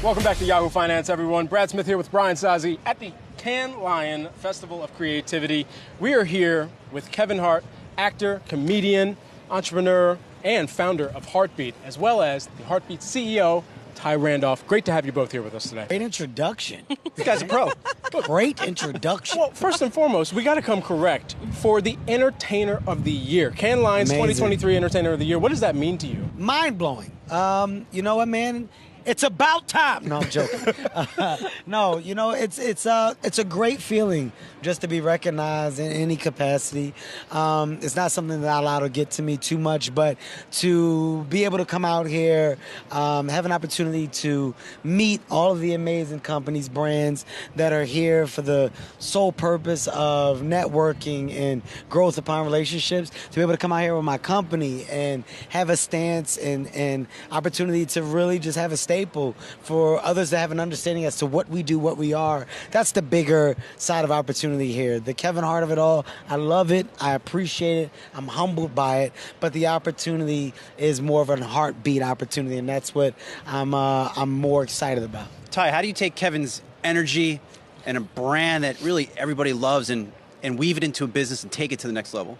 Welcome back to Yahoo Finance, everyone. Brad Smith here with Brian Sozzi at the Cannes Lion Festival of Creativity. We are here with Kevin Hart, actor, comedian, entrepreneur, and founder of Hartbeat, as well as the Hartbeat CEO, Ty Randolph. Great to have you both here with us today. Great introduction. You guys are pro. Great introduction. Well, first and foremost, we got to come correct for the Entertainer of the Year. Cannes Lions 2023 Entertainer of the Year. What does that mean to you? Mind-blowing. You know what, man? It's about time. No, I'm joking. No, you know, it's a great feeling just to be recognized in any capacity. It's not something that I allow to get to me too much, but to be able to come out here, have an opportunity to meet all of the amazing companies, brands that are here for the sole purpose of networking and growth upon relationships, to be able to come out here with my company and have a stance and opportunity to really just have a staple for others to have an understanding as to what we do, what we are. That's the bigger side of opportunity here. The Kevin Hart of it all, I love it. I appreciate it. I'm humbled by it. But the opportunity is more of a heartbeat opportunity, and that's what I'm more excited about. Ty, how do you take Kevin's energy and a brand that really everybody loves and weave it into a business and take it to the next level?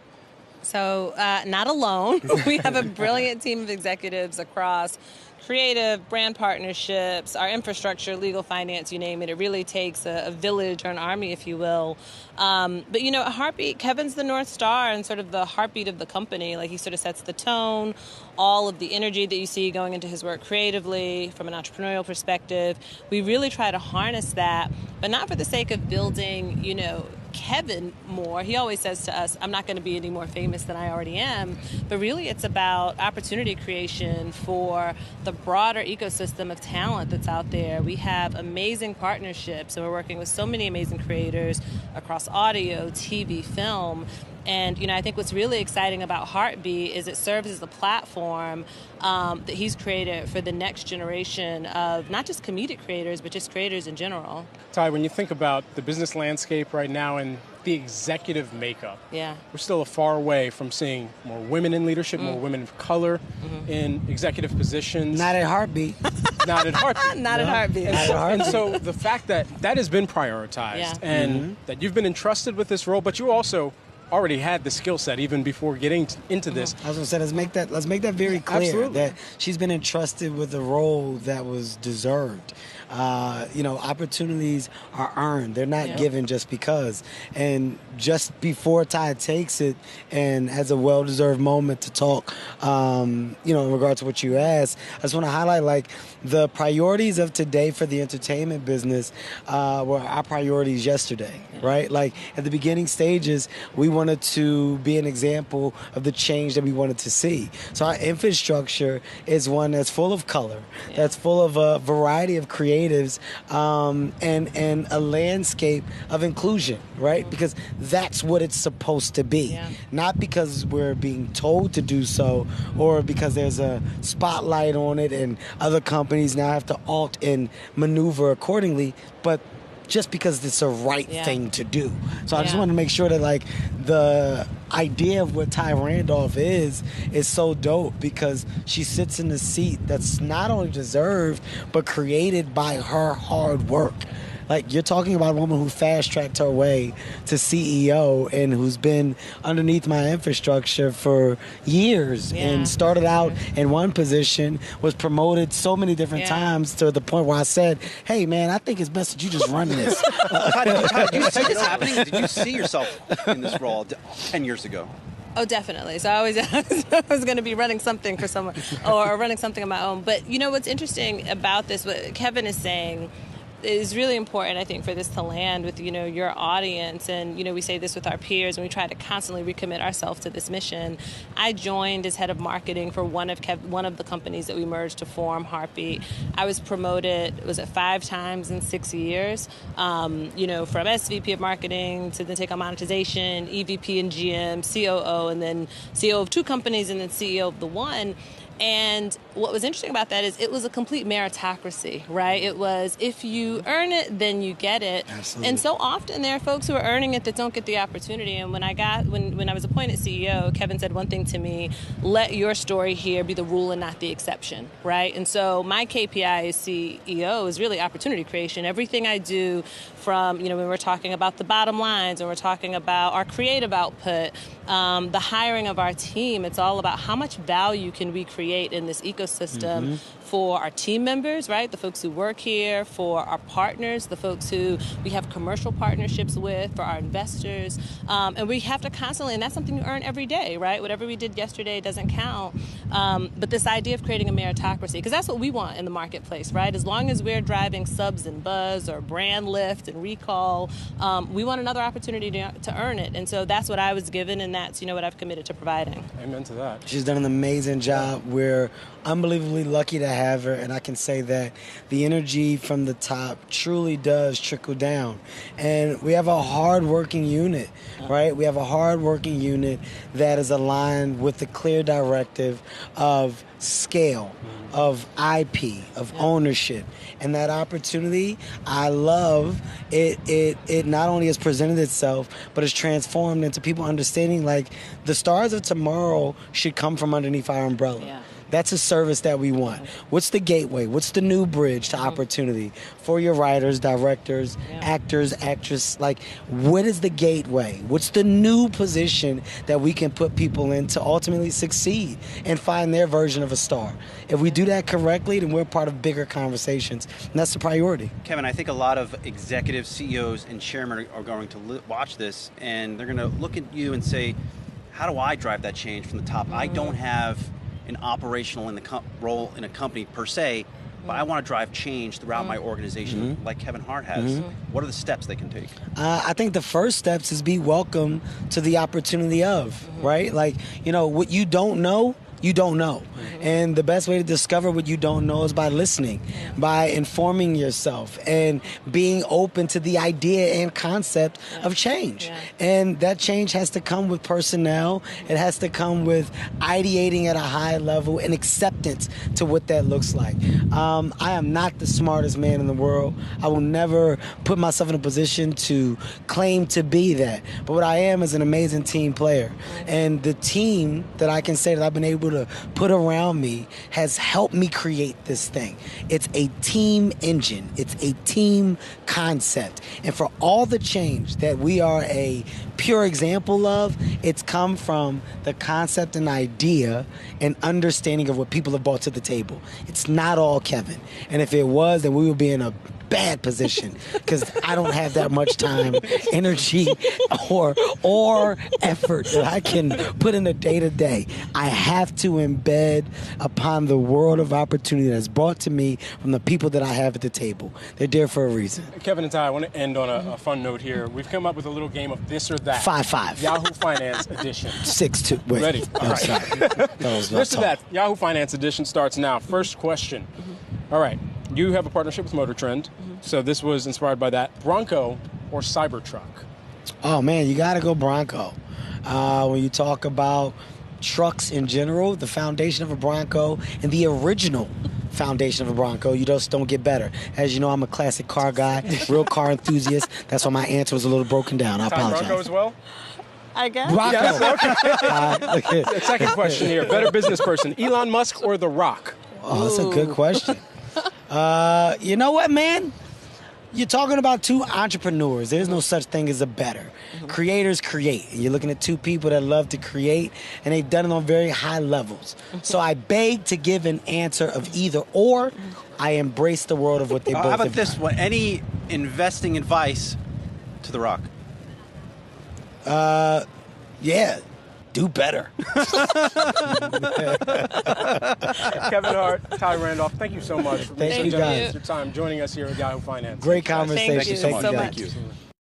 So not alone. We have a brilliant team of executives across creative, brand partnerships, our infrastructure, legal, finance, you name it. It really takes a village or an army, if you will. But, you know, a Heartbeat, Kevin's the North Star and sort of the heartbeat of the company. Like, he sort of sets the tone, all of the energy that you see going into his work creatively from an entrepreneurial perspective. We really try to harness that, but not for the sake of building, you know, Kevin more. He always says to us, I'm not going to be any more famous than I already am. But really, it's about opportunity creation for the broader ecosystem of talent that's out there. We have amazing partnerships, and we're working with so many amazing creators across audio, TV, film. And, you know, I think what's really exciting about Hartbeat is it serves as a platform that he's created for the next generation of not just comedic creators, but just creators in general. Ty, when you think about the business landscape right now and the executive makeup, we're still a far away from seeing more women in leadership, more women of color in executive positions. Not at Hartbeat. Not at Hartbeat. Not at Hartbeat. And so the fact that that has been prioritized and that you've been entrusted with this role, but you also already had the skill set even before getting into this. I was going to say, let's make that very clear. Absolutely. That she's been entrusted with a role that was deserved. You know, opportunities are earned. They're not given just because. And just before Ty takes it and has a well-deserved moment to talk, you know, in regards to what you asked, I just want to highlight, like, the priorities of today for the entertainment business were our priorities yesterday, right? Like, at the beginning stages, we wanted to be an example of the change that we wanted to see. So our infrastructure is one that's full of color, that's full of a variety of creatives, and a landscape of inclusion, right? Because that's what it's supposed to be. Not because we're being told to do so or because there's a spotlight on it and other companies now have to alt and maneuver accordingly, but just because it's the right thing to do. So I just want to make sure that, like, the idea of what Ty Randolph is so dope because she sits in the seat that's not only deserved but created by her hard work. Like, you're talking about a woman who fast-tracked her way to CEO and who's been underneath my infrastructure for years and started out in one position, was promoted so many different times to the point where I said, hey, man, I think it's best that you just run this. Did you see this happening? Did you see yourself in this role 10 years ago? Oh, definitely. So I was going to be running something for someone or running something on my own. But, you know, what's interesting about this, what Kevin is saying, is really important, I think, for this to land with, you know, your audience. And, you know, we say this with our peers, and we try to constantly recommit ourselves to this mission. I joined as head of marketing for one of the companies that we merged to form Hartbeat. I was promoted, was it 5 times in 6 years, you know, from SVP of marketing to then take on monetization, EVP and GM, COO, and then CEO of 2 companies, and then CEO of the one. And what was interesting about that is it was a complete meritocracy, right? It was, if you you earn it, then you get it. Absolutely. And so often there are folks who are earning it that don't get the opportunity. And when I was appointed CEO, Kevin said one thing to me: let your story here be the rule and not the exception, right? And so my KPI as CEO is really opportunity creation. Everything I do, from when we're talking about the bottom lines and we're talking about our creative output, the hiring of our team, it's all about how much value can we create in this ecosystem for our team members, right? The folks who work here, for our partners, the folks who we have commercial partnerships with, for our investors. And we have to constantly, and that's something you earn every day, right? Whatever we did yesterday doesn't count. But this idea of creating a meritocracy, because that's what we want in the marketplace, right? As long as we're driving subs and buzz or brand lift and recall, we want another opportunity to earn it. And so that's what I was given, and that's what I've committed to providing. Amen to that. She's done an amazing job. We're unbelievably lucky to have her, and I can say that the energy from the top truly does trickle down. And we have a hard-working unit, right? We have a hard-working unit that is aligned with the clear directive of scale, of IP, of ownership. And that opportunity, I love it. It not only has presented itself, but it's transformed into people understanding, like, the stars of tomorrow should come from underneath our umbrella. Yeah. That's a service that we want. What's the gateway? What's the new bridge to opportunity for your writers, directors, actors, actresses? Like, what is the gateway? What's the new position that we can put people in to ultimately succeed and find their version of a star? If we do that correctly, then we're part of bigger conversations, and that's the priority. Kevin, I think a lot of executives, CEOs, and chairmen are going to watch this, and they're going to look at you and say, how do I drive that change from the top? I don't have an operational role in a company per se, but I want to drive change throughout my organization like Kevin Hart has. What are the steps they can take? I think the first steps is be welcome to the opportunity of, right? Like, what you don't know, you don't know. And the best way to discover what you don't know is by listening, by informing yourself, and being open to the idea and concept of change. And that change has to come with personnel. It has to come with ideating at a high level and acceptance to what that looks like. I am not the smartest man in the world. I will never put myself in a position to claim to be that. But what I am is an amazing team player. And the team that I can say that I've been able to put around me has helped me create this thing. It's a team engine. It's a team concept. And for all the change that we are a pure example of, it's come from the concept and idea and understanding of what people have brought to the table. It's not all Kevin. And if it was, then we would be in a bad position, because I don't have that much time, energy, or effort that I can put in a day-to-day. I have to embed upon the world of opportunity that's brought to me from the people that I have at the table. They're there for a reason. Kevin and Ty, I want to end on a fun note here. We've come up with a little game of this or that. 5-5. Yahoo Finance Edition. 6-2. Wait. Ready? All right. Sorry. This or that. Yahoo Finance Edition starts now. First question. All right. You have a partnership with Motor Trend, so this was inspired by that. Bronco or Cybertruck? Oh, man, you got to go Bronco. When you talk about trucks in general, the foundation of a Bronco and the original foundation of a Bronco, you just don't get better. As you know, I'm a classic car guy, real car enthusiast. That's why my answer was a little broken down. I apologize. Bronco as well? I guess. Bronco. Yes, okay. Second question here. Better business person, Elon Musk or The Rock? Oh, that's a good question. You know what, man? You're talking about two entrepreneurs. There's no such thing as a better. Creators create. And you're looking at two people that love to create, and they've done it on very high levels. So I beg to give an answer of either or. I embrace the world of what they both have How done. about this one? Any investing advice to The Rock? Yeah. Do better. Kevin Hart, Ty Randolph, thank you so much for Thank you, your guys. time joining us here at Yahoo Finance. Great conversation. Thank you so much. Thank you so guys. much. Thank you.